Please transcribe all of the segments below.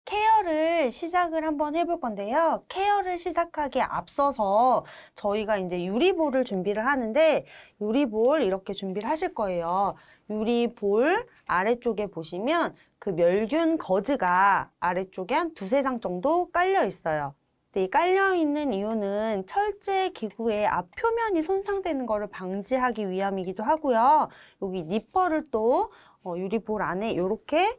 케어를 시작을 한번 해볼 건데요. 케어를 시작하기에 앞서서 저희가 이제 유리볼을 준비를 하는데, 유리볼 이렇게 준비를 하실 거예요. 유리볼 아래쪽에 보시면 그 멸균 거즈가 아래쪽에 한 두세 장 정도 깔려 있어요. 이 깔려 있는 이유는 철제 기구의 앞표면이 손상되는 것을 방지하기 위함이기도 하고요. 여기 니퍼를 또 유리볼 안에 이렇게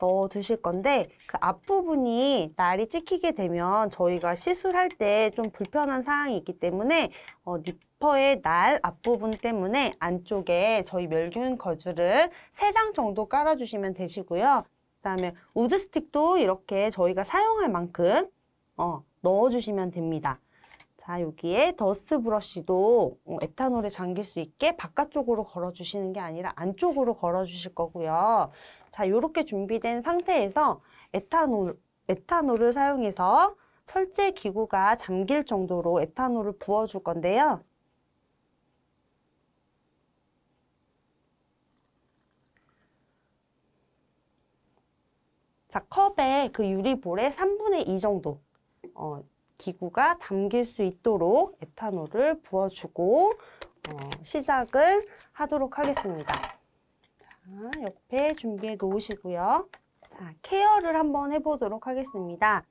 넣어 두실 건데, 그 앞부분이 날이 찍히게 되면 저희가 시술할 때 좀 불편한 사항이 있기 때문에 니퍼의 날 앞부분 때문에 안쪽에 저희 멸균 거즈를 3장 정도 깔아주시면 되시고요. 그 다음에 우드 스틱도 이렇게 저희가 사용할 만큼 넣어주시면 됩니다. 자, 여기에 더스트 브러쉬도 에탄올에 잠길 수 있게 바깥쪽으로 걸어주시는 게 아니라 안쪽으로 걸어주실 거고요. 자, 이렇게 준비된 상태에서 에탄올을 사용해서 철제 기구가 잠길 정도로 에탄올을 부어줄 건데요. 자, 컵에 그 유리볼에 3분의 2 정도 기구가 담길 수 있도록 에탄올을 부어주고 시작을 하도록 하겠습니다. 자, 옆에 준비해 놓으시고요. 자, 케어를 한번 해보도록 하겠습니다.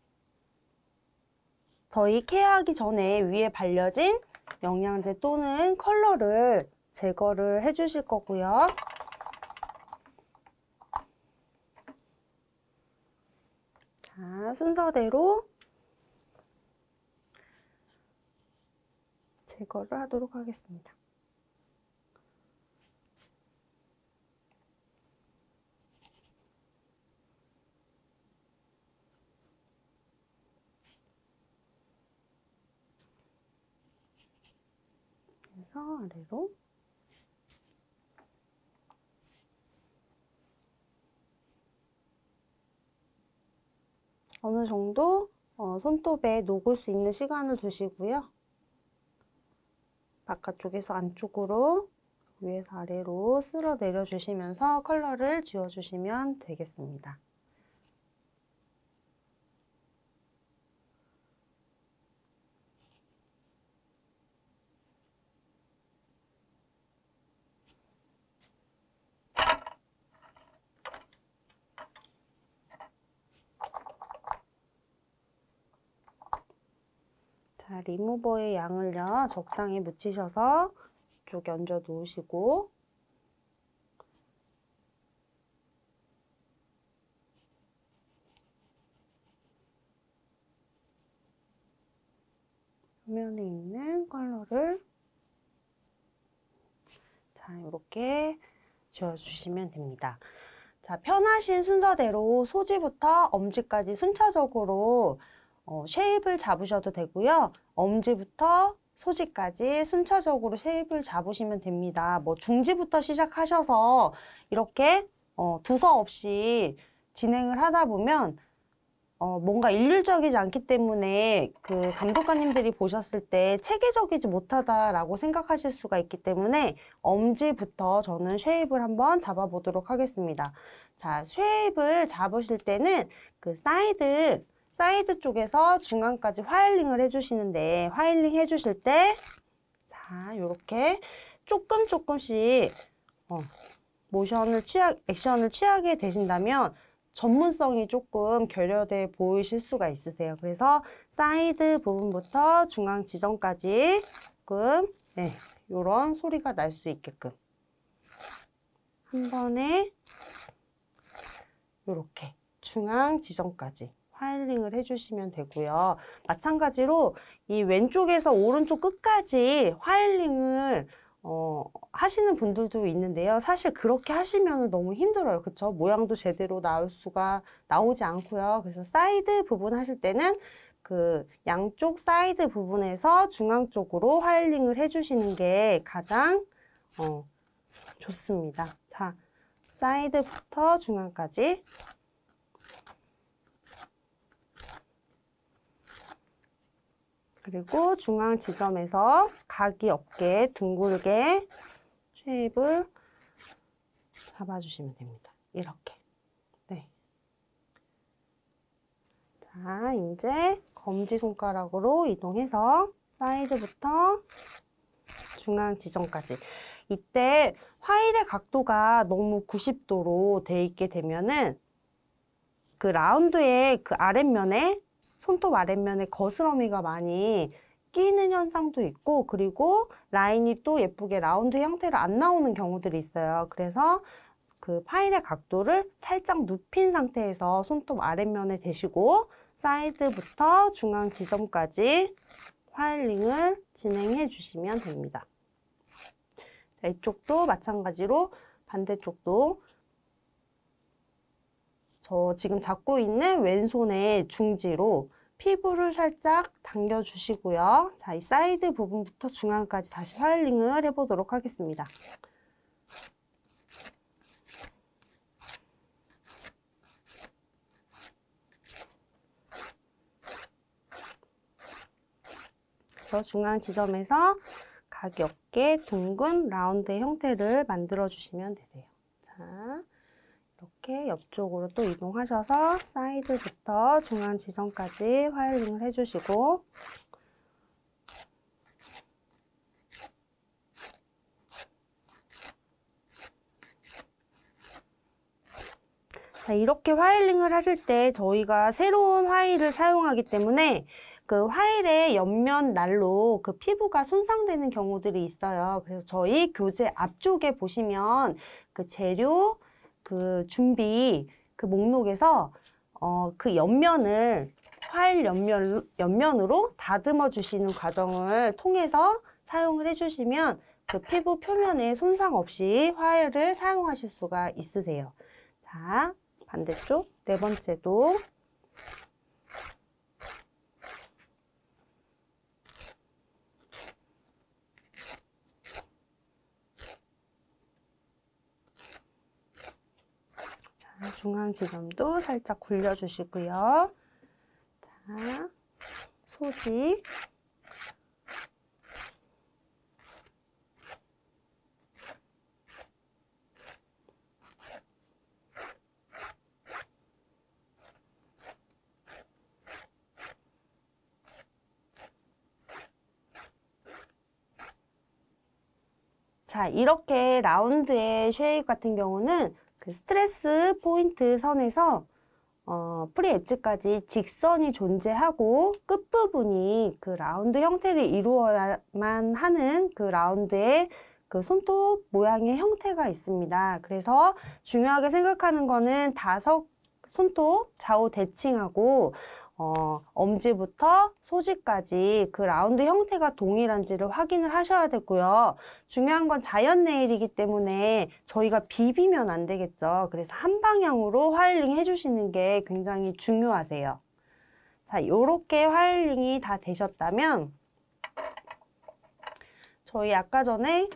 저희 케어하기 전에 위에 발려진 영양제 또는 컬러를 제거를 해주실 거고요. 자, 순서대로 제거를 하도록 하겠습니다. 그래서 아래로 어느 정도 손톱에 녹을 수 있는 시간을 두시고요. 바깥쪽에서 안쪽으로, 위에서 아래로 쓸어 내려주시면서 컬러를 지워주시면 되겠습니다. 자, 리무버의 양을요, 적당히 묻히셔서 이쪽에 얹어 놓으시고, 표면에 있는 컬러를 자, 이렇게 지워주시면 됩니다. 자, 편하신 순서대로 소지부터 엄지까지 순차적으로 쉐입을 잡으셔도 되고요. 엄지부터 소지까지 순차적으로 쉐입을 잡으시면 됩니다. 뭐 중지부터 시작하셔서 이렇게 두서없이 진행을 하다 보면 뭔가 일률적이지 않기 때문에 그 감독관님들이 보셨을 때 체계적이지 못하다라고 생각하실 수가 있기 때문에 엄지부터 저는 쉐입을 한번 잡아보도록 하겠습니다. 자, 쉐입을 잡으실 때는 그 사이드 쪽에서 중앙까지 화일링을 해주시는데, 화일링 해주실 때, 자, 요렇게 조금씩, 액션을 취하게 되신다면, 전문성이 조금 결여돼 보이실 수가 있으세요. 그래서 사이드 부분부터 중앙 지점까지 조금, 요런 소리가 날 수 있게끔. 한 번에, 요렇게 중앙 지점까지 화일링을 해주시면 되고요. 마찬가지로 이 왼쪽에서 오른쪽 끝까지 화일링을 하시는 분들도 있는데요. 사실 그렇게 하시면 너무 힘들어요. 그쵸? 모양도 제대로 나오지 않고요. 그래서 사이드 부분 하실 때는 그 양쪽 사이드 부분에서 중앙 쪽으로 화일링을 해주시는 게 가장 좋습니다. 자, 사이드부터 중앙까지. 그리고 중앙 지점에서 각이 없게 둥글게 쉐입을 잡아주시면 됩니다. 이렇게. 네. 자, 이제 검지손가락으로 이동해서 사이드부터 중앙 지점까지. 이때 화일의 각도가 너무 90도로 돼 있게 되면은 그 라운드의 그 아랫면에 손톱 아랫면에 거스러미가 많이 끼는 현상도 있고, 그리고 라인이 또 예쁘게 라운드 형태로 안 나오는 경우들이 있어요. 그래서 그 파일의 각도를 살짝 눕힌 상태에서 손톱 아랫면에 대시고 사이드부터 중앙 지점까지 파일링을 진행해 주시면 됩니다. 자, 이쪽도 마찬가지로 반대쪽도 저 지금 잡고 있는 왼손의 중지로 피부를 살짝 당겨주시고요. 자, 이 사이드 부분부터 중앙까지 다시 파일링을 해보도록 하겠습니다. 그래서 중앙 지점에서 각이 없게 둥근 라운드의 형태를 만들어 주시면 되세요. 자, 이렇게 옆쪽으로 또 이동하셔서 사이드부터 중앙 지점까지 화일링을 해주시고, 자, 이렇게 화일링을 하실 때 저희가 새로운 화일을 사용하기 때문에 그 화일의 옆면 날로 그 피부가 손상되는 경우들이 있어요. 그래서 저희 교재 앞쪽에 보시면 그 재료, 그 준비, 그 목록에서 그 옆면을 화일 옆면으로 다듬어 주시는 과정을 통해서 사용을 해주시면 그 피부 표면에 손상 없이 화일을 사용하실 수가 있으세요. 자, 반대쪽 네 번째도 중앙 지점도 살짝 굴려주시고요. 자, 소지. 자, 이렇게 라운드의 쉐입 같은 경우는 그 스트레스 포인트 선에서 프리 엣지까지 직선이 존재하고 끝부분이 그 라운드 형태를 이루어야만 하는 그 라운드의 그 손톱 모양의 형태가 있습니다. 그래서 중요하게 생각하는 거는 다섯 손톱 좌우 대칭하고 엄지부터 소지까지 그 라운드 형태가 동일한지를 확인을 하셔야 되고요. 중요한 건 자연 네일이기 때문에 저희가 비비면 안 되겠죠. 그래서 한 방향으로 화일링 해주시는 게 굉장히 중요하세요. 자, 요렇게 화일링이 다 되셨다면 저희 아까 전에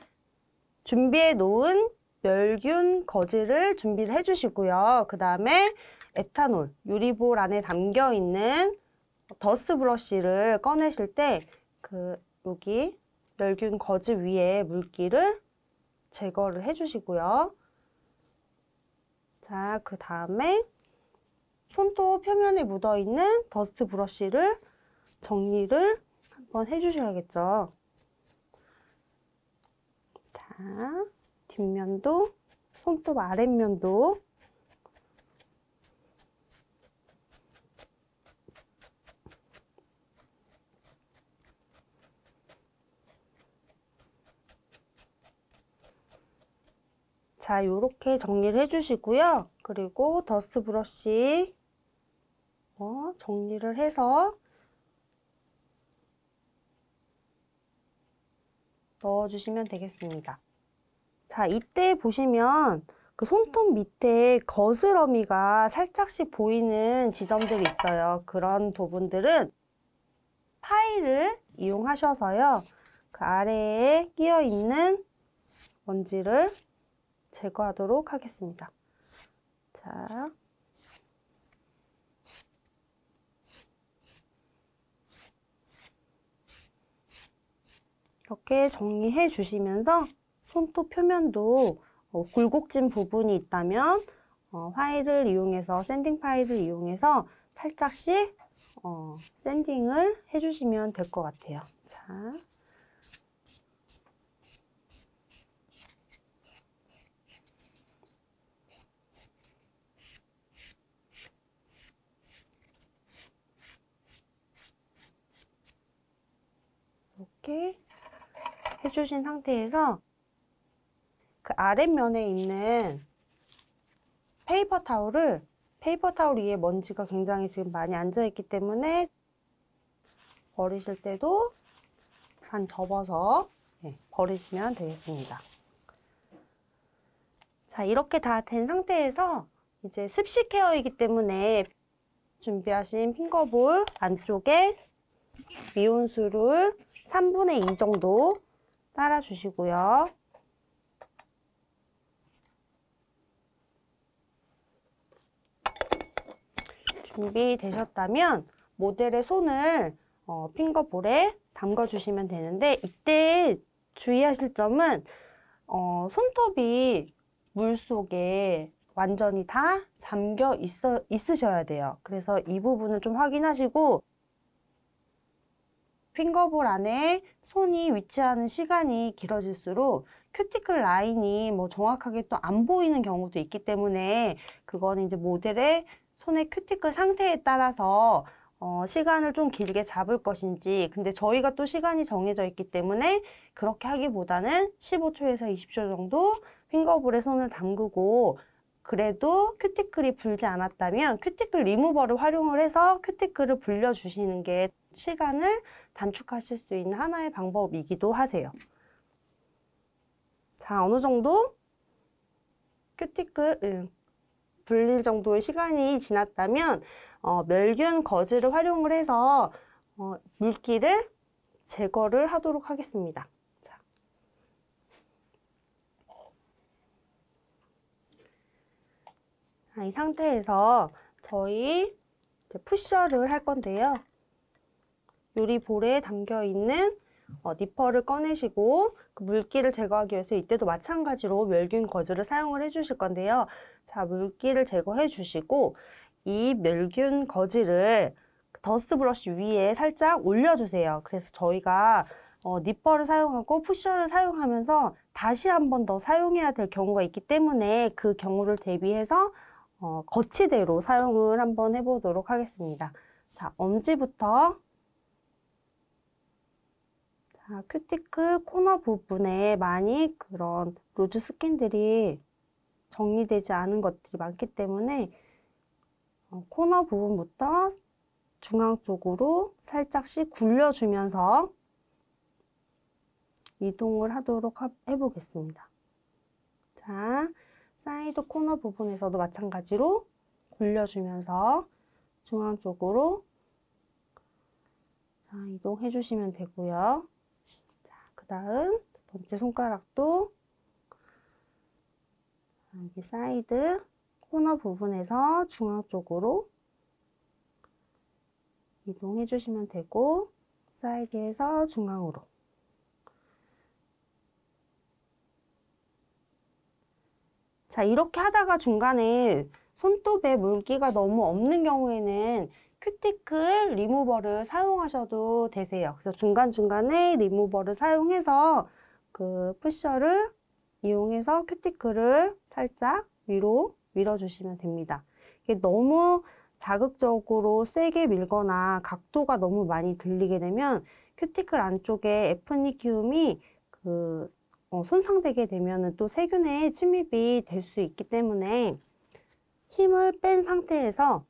준비해 놓은 멸균 거즈를 준비를 해주시고요. 그 다음에 에탄올, 유리볼 안에 담겨있는 더스트 브러쉬를 꺼내실 때 여기 멸균 거즈 위에 물기를 제거를 해주시고요. 자, 그 다음에 손톱 표면에 묻어있는 더스트 브러쉬를 정리를 한번 해주셔야겠죠. 자, 뒷면도 손톱 아랫면도 자, 요렇게 정리를 해주시고요. 그리고 더스트 브러쉬 정리를 해서 넣어주시면 되겠습니다. 자, 이때 보시면 그 손톱 밑에 거스러미가 살짝씩 보이는 지점들이 있어요. 그런 부분들은 파일을 이용하셔서요. 그 아래에 끼어 있는 먼지를 제거하도록 하겠습니다. 자, 이렇게 정리해 주시면서 손톱 표면도 굴곡진 부분이 있다면 파일을 이용해서 샌딩 파일을 이용해서 살짝씩 샌딩을 해주시면 될 것 같아요. 자. 이렇게 해주신 상태에서 그 아랫면에 있는 페이퍼 타올 위에 먼지가 굉장히 지금 많이 앉아있기 때문에 버리실 때도 반 접어서 버리시면 되겠습니다. 자, 이렇게 다 된 상태에서 이제 습식 케어이기 때문에 준비하신 핑거볼 안쪽에 미온수를 3분의 2 정도 따라주시고요. 준비되셨다면 모델의 손을 핑거볼에 담궈주시면 되는데, 이때 주의하실 점은 손톱이 물속에 완전히 다 잠겨 있으셔야 돼요. 그래서 이 부분을 좀 확인하시고, 핑거볼 안에 손이 위치하는 시간이 길어질수록 큐티클 라인이 정확하게 또 안 보이는 경우도 있기 때문에 그거는 이제 모델의 손의 큐티클 상태에 따라서 시간을 좀 길게 잡을 것인지, 근데 저희가 또 시간이 정해져 있기 때문에 그렇게 하기보다는 15초에서 20초 정도 핑거볼에 손을 담그고, 그래도 큐티클이 불지 않았다면 큐티클 리무버를 활용을 해서 큐티클을 불려주시는 게 시간을 단축하실 수 있는 하나의 방법이기도 하세요. 자, 어느 정도 큐티클 불릴 정도의 시간이 지났다면 멸균 거즈를 활용을 해서 물기를 제거를 하도록 하겠습니다. 자, 이 상태에서 저희 이제 푸셔를 할 건데요. 유리볼에 담겨있는 니퍼를 꺼내시고 그 물기를 제거하기 위해서 이때도 마찬가지로 멸균 거즈를 사용을 해주실 건데요. 자, 물기를 제거해 주시고 이 멸균 거즈를 더스트 브러쉬 위에 살짝 올려주세요. 그래서 저희가 니퍼를 사용하고 푸셔를 사용하면서 다시 한 번 더 사용해야 될 경우가 있기 때문에 그 경우를 대비해서 거치대로 사용을 한번 해보도록 하겠습니다. 자, 엄지부터 자, 큐티클 코너 부분에 많이 그런 루즈 스킨들이 정리되지 않은 것들이 많기 때문에 코너 부분부터 중앙 쪽으로 살짝씩 굴려주면서 이동을 하도록 해보겠습니다. 자, 사이드 코너 부분에서도 마찬가지로 굴려주면서 중앙 쪽으로 자, 이동해 주시면 되고요. 자, 그 다음 두 번째 손가락도 여기 사이드 코너 부분에서 중앙 쪽으로 이동해 주시면 되고, 사이드에서 중앙으로. 자, 이렇게 하다가 중간에 손톱에 물기가 너무 없는 경우에는 큐티클 리무버를 사용하셔도 되세요. 그래서 중간중간에 리무버를 사용해서 그 푸셔를 이용해서 큐티클을 살짝 위로 밀어주시면 됩니다. 이게 너무 자극적으로 세게 밀거나 각도가 너무 많이 들리게 되면 큐티클 안쪽에 에프니키움이 손상되게 되면 또 세균의 침입이 될 수 있기 때문에 힘을 뺀 상태에서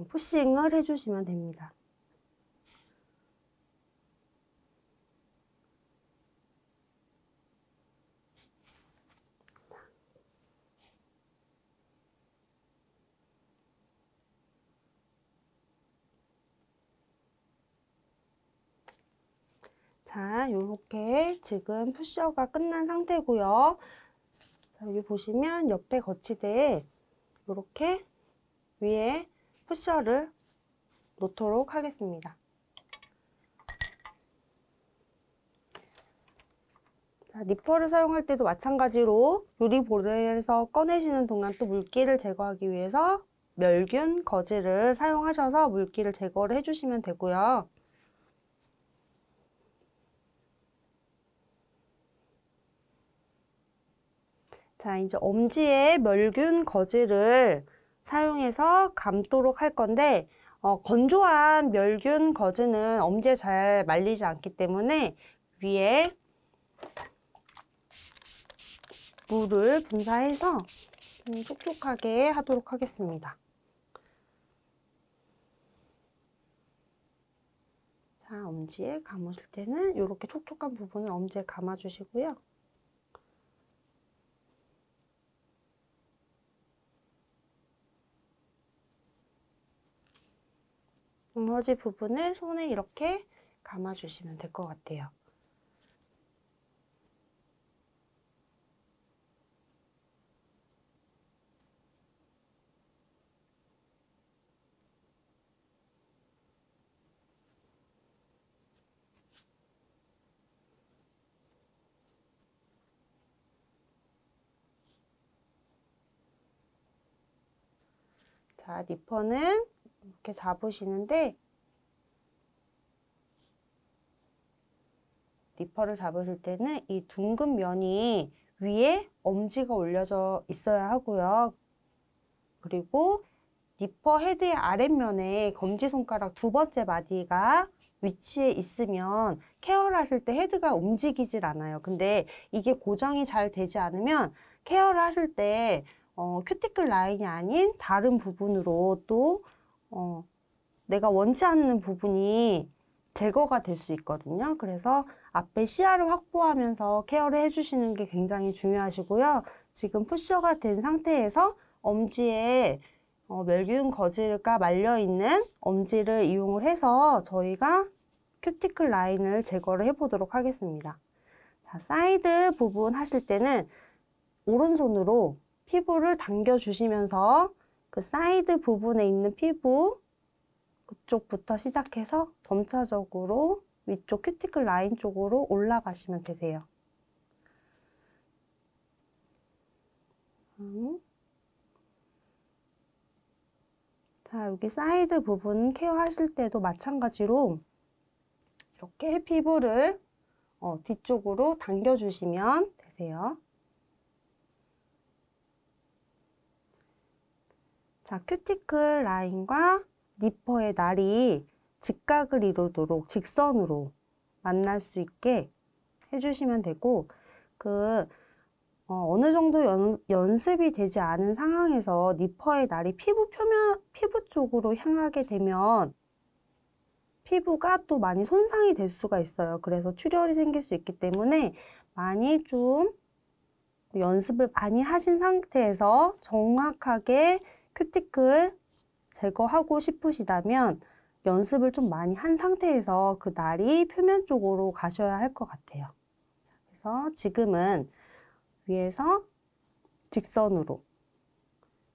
푸싱을 해주시면 됩니다. 자, 요렇게 지금 푸셔가 끝난 상태고요. 자, 여기 보시면 옆에 거치대에 요렇게 위에 푸셔를 놓도록 하겠습니다. 자, 니퍼를 사용할 때도 마찬가지로 유리볼에서 꺼내시는 동안 또 물기를 제거하기 위해서 멸균 거즈를 사용하셔서 물기를 제거를 해주시면 되고요. 자, 이제 엄지에 멸균 거즈를 사용해서 감도록 할 건데 건조한 멸균 거즈는 엄지에 잘 말리지 않기 때문에 위에 물을 분사해서 촉촉하게 하도록 하겠습니다. 자, 엄지에 감으실 때는 이렇게 촉촉한 부분을 엄지에 감아주시고요. 나머지 부분을 손에 이렇게 감아주시면 될 것 같아요. 자, 니퍼는 이렇게 잡으시는데 니퍼를 잡으실 때는 이 둥근 면이 위에 엄지가 올려져 있어야 하고요. 그리고 니퍼 헤드의 아랫면에 검지손가락 두 번째 마디가 위치해 있으면 케어를 하실 때 헤드가 움직이질 않아요. 근데 이게 고정이 잘 되지 않으면 케어를 하실 때 큐티클 라인이 아닌 다른 부분으로 또 내가 원치 않는 부분이 제거가 될 수 있거든요. 그래서 앞에 시야를 확보하면서 케어를 해주시는 게 굉장히 중요하시고요. 지금 푸셔가 된 상태에서 엄지에 멸균 거즈가 말려있는 엄지를 이용을 해서 저희가 큐티클 라인을 제거를 해보도록 하겠습니다. 자, 사이드 부분 하실 때는 오른손으로 피부를 당겨주시면서 그 사이드 부분에 있는 피부 그쪽부터 시작해서 점차적으로 위쪽 큐티클 라인 쪽으로 올라가시면 되세요. 자, 여기 사이드 부분 케어하실 때도 마찬가지로 이렇게 피부를 뒤쪽으로 당겨주시면 되세요. 자, 큐티클 라인과 니퍼의 날이 직각을 이루도록 직선으로 만날 수 있게 해주시면 되고, 어느 정도 연습이 되지 않은 상황에서 니퍼의 날이 피부 쪽으로 향하게 되면 피부가 또 많이 손상이 될 수가 있어요. 그래서 출혈이 생길 수 있기 때문에 많이 좀 연습을 많이 하신 상태에서 정확하게 큐티클 제거하고 싶으시다면 연습을 좀 많이 한 상태에서 그 날이 표면 쪽으로 가셔야 할 것 같아요. 그래서 지금은 위에서 직선으로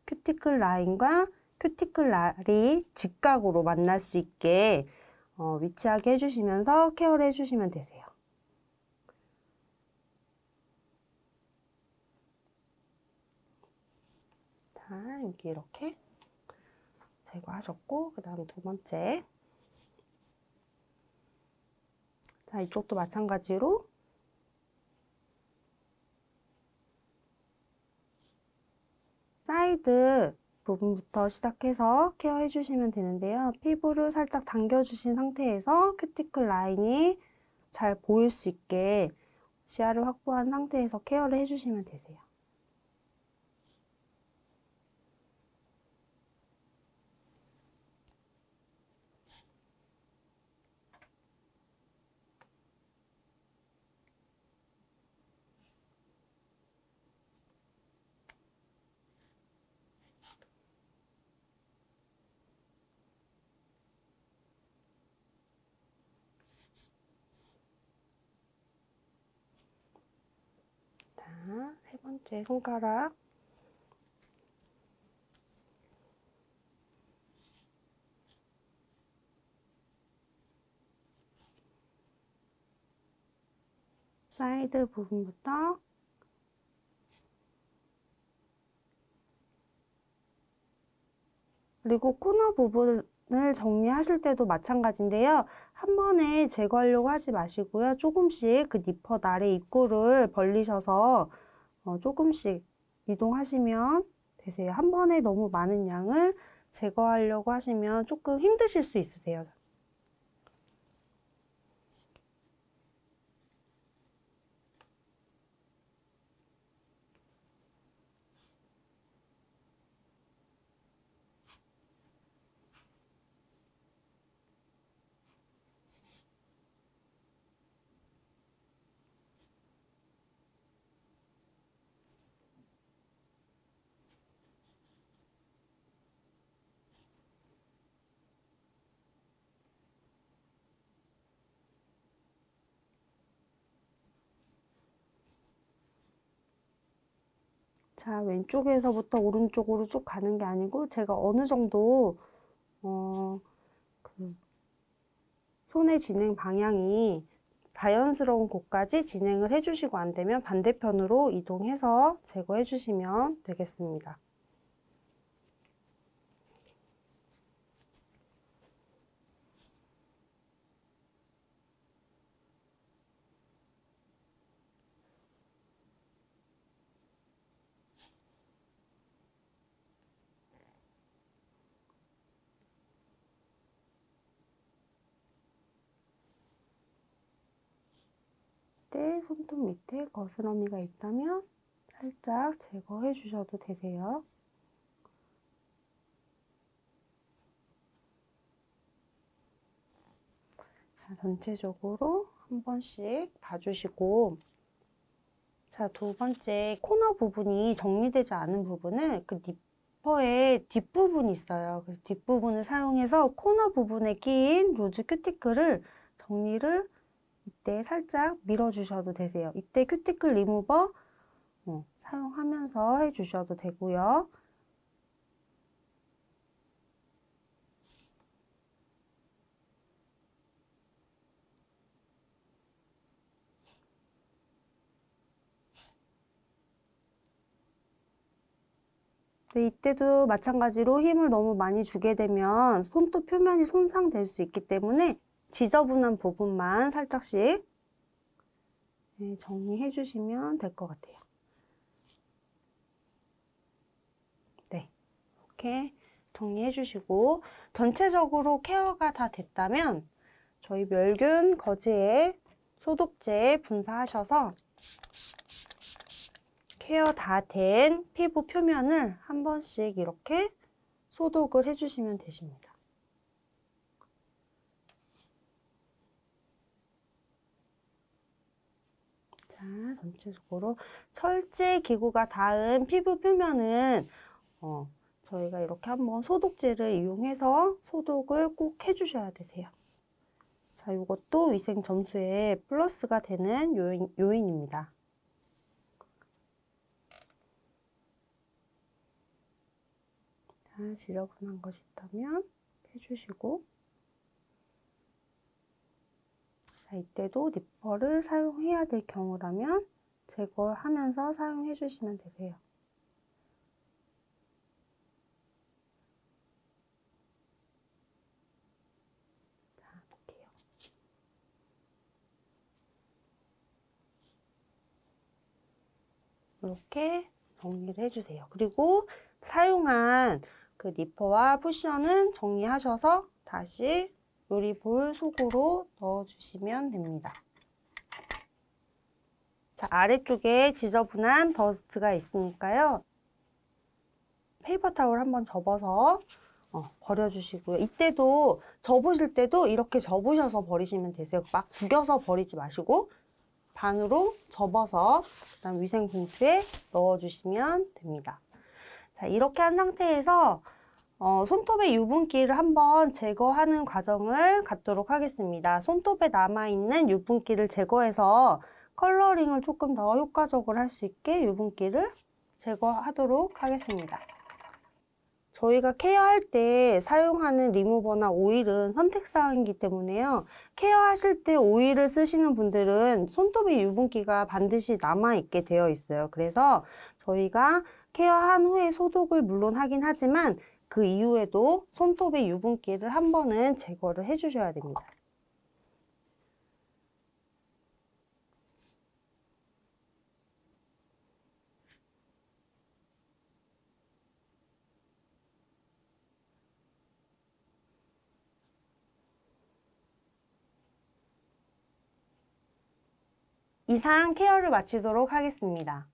큐티클 라인과 큐티클 날이 직각으로 만날 수 있게 위치하게 해주시면서 케어를 해주시면 되세요. 자, 여기 이렇게 제거하셨고, 그 다음 두 번째. 자, 이쪽도 마찬가지로 사이드 부분부터 시작해서 케어해 주시면 되는데요. 피부를 살짝 당겨주신 상태에서 큐티클 라인이 잘 보일 수 있게 시야를 확보한 상태에서 케어를 해주시면 되세요. 자, 세 번째 손가락. 사이드 부분부터 그리고 코너 부분을 정리하실 때도 마찬가지인데요. 한 번에 제거하려고 하지 마시고요. 조금씩 그 니퍼 아래 입구를 벌리셔서 조금씩 이동하시면 되세요. 한 번에 너무 많은 양을 제거하려고 하시면 조금 힘드실 수 있으세요. 자, 왼쪽에서부터 오른쪽으로 쭉 가는 게 아니고 제가 어느 정도 그 손의 진행 방향이 자연스러운 곳까지 진행을 해주시고 안 되면 반대편으로 이동해서 제거해 주시면 되겠습니다. 때 손톱 밑에 거스러미가 있다면 살짝 제거해 주셔도 되세요. 자, 전체적으로 한 번씩 봐주시고, 자, 두 번째 코너 부분이 정리되지 않은 부분은 그 니퍼의 뒷부분이 있어요. 그래서 뒷부분을 사용해서 코너 부분에 끼인 루즈 큐티클을 정리를 이때 살짝 밀어주셔도 되세요. 이때 큐티클 리무버 사용하면서 해주셔도 되고요. 네, 이때도 마찬가지로 힘을 너무 많이 주게 되면 손톱 표면이 손상될 수 있기 때문에 지저분한 부분만 살짝씩 정리해 주시면 될 것 같아요. 네, 이렇게 정리해 주시고 전체적으로 케어가 다 됐다면 저희 멸균 거즈에 소독제 분사하셔서 케어 다 된 피부 표면을 한 번씩 이렇게 소독을 해주시면 되십니다. 자, 전체적으로 철제 기구가 닿은 피부 표면은 저희가 이렇게 한번 소독제를 이용해서 소독을 꼭 해주셔야 되세요. 자, 이것도 위생 점수에 플러스가 되는 요인입니다. 자, 지저분한 것이 있다면 해주시고, 자, 이때도 니퍼를 사용해야 될 경우라면 제거하면서 사용해 주시면 되세요. 자, 볼게요. 이렇게 정리를 해주세요. 그리고 사용한 그 니퍼와 쿠션은 정리하셔서 다시 요리볼 속으로 넣어주시면 됩니다. 자, 아래쪽에 지저분한 더스트가 있으니까요. 페이퍼 타올 한번 접어서 버려주시고요. 이때도 접으실 때도 이렇게 접으셔서 버리시면 되세요. 막 구겨서 버리지 마시고 반으로 접어서 그다음 위생 봉투에 넣어주시면 됩니다. 자, 이렇게 한 상태에서 손톱의 유분기를 한번 제거하는 과정을 갖도록 하겠습니다. 손톱에 남아있는 유분기를 제거해서 컬러링을 조금 더 효과적으로 할 수 있게 유분기를 제거하도록 하겠습니다. 저희가 케어할 때 사용하는 리무버나 오일은 선택사항이기 때문에요. 케어하실 때 오일을 쓰시는 분들은 손톱에 유분기가 반드시 남아있게 되어 있어요. 그래서 저희가 케어한 후에 소독을 물론 하긴 하지만 그 이후에도 손톱의 유분기를 한 번은 제거를 해주셔야 됩니다. 이상 케어를 마치도록 하겠습니다.